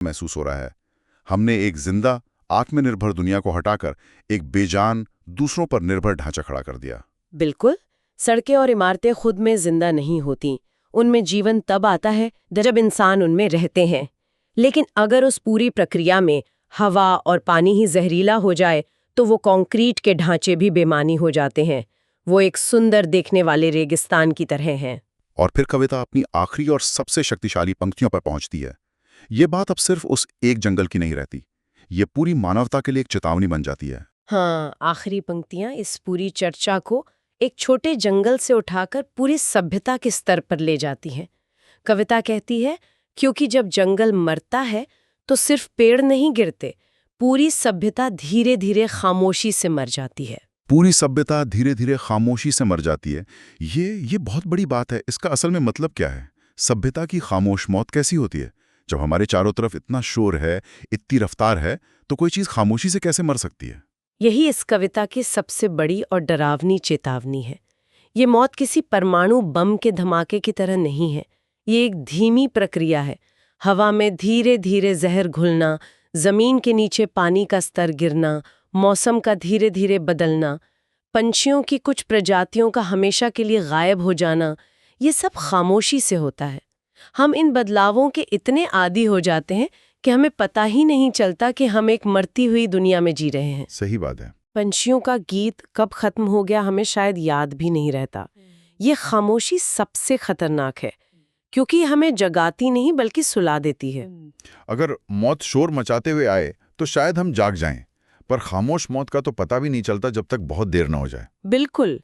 महसूस हो रहा है। हमने एक जिंदा आत्मनिर्भर दुनिया को हटाकर एक बेजान दूसरों पर निर्भर ढांचा खड़ा कर दिया। बिल्कुल। सड़कें और इमारतें खुद में जिंदा नहीं होती, उनमें जीवन तब आता है जब इंसान उनमें रहते हैं। लेकिन अगर उस पूरी प्रक्रिया में हवा और पानी ही जहरीला हो जाए तो वो कंक्रीट के ढांचे भी बेमानी हो जाते हैं। वो एक सुंदर देखने वाले रेगिस्तान की तरह हैं। और फिर कविता अपनी आखिरी और सबसे शक्तिशाली पंक्तियों पर पहुंचती है। ये बात अब सिर्फ उस एक जंगल की नहीं रहती, ये पूरी मानवता के लिए एक चेतावनी बन जाती है। हाँ, आखिरी पंक्तियां इस पूरी चर्चा को एक छोटे जंगल से उठाकर पूरी सभ्यता के स्तर पर ले जाती हैं। कविता कहती है, क्योंकि जब जंगल मरता है तो सिर्फ पेड़ नहीं गिरते, पूरी सभ्यता धीरे धीरे खामोशी से मर जाती है। पूरी सभ्यता धीरे धीरे खामोशी से मर जाती है। ये बहुत बड़ी बात है। इसका असल में मतलब क्या है? सभ्यता की खामोश मौत कैसी होती है? जब हमारे चारों तरफ इतना शोर है, इतनी रफ्तार है, तो कोई चीज खामोशी से कैसे मर सकती है? यही इस कविता की सबसे बड़ी और डरावनी चेतावनी है। ये मौत किसी परमाणु बम के धमाके की तरह नहीं है। ये एक धीमी प्रक्रिया है। हवा में धीरे धीरे जहर घुलना, जमीन के नीचे पानी का स्तर गिरना, मौसम का धीरे धीरे बदलना, पंछियों की कुछ प्रजातियों का हमेशा के लिए गायब हो जाना, ये सब खामोशी से होता है। हम इन बदलावों के इतने आदी हो जाते हैं कि हमें पता ही नहीं चलता कि हम एक मरती हुई दुनिया में जी रहे हैं। सही बात है। पंछियों का गीत कब खत्म हो गया हमें शायद याद भी नहीं रहता। ये खामोशी सबसे खतरनाक है, क्योंकि हमें जगाती नहीं बल्कि सुला देती है। अगर मौत शोर मचाते हुए आए तो शायद हम जाग जाएं, पर खामोश मौत का तो पता भी नहीं चलता जब तक बहुत देर न हो जाए। बिल्कुल।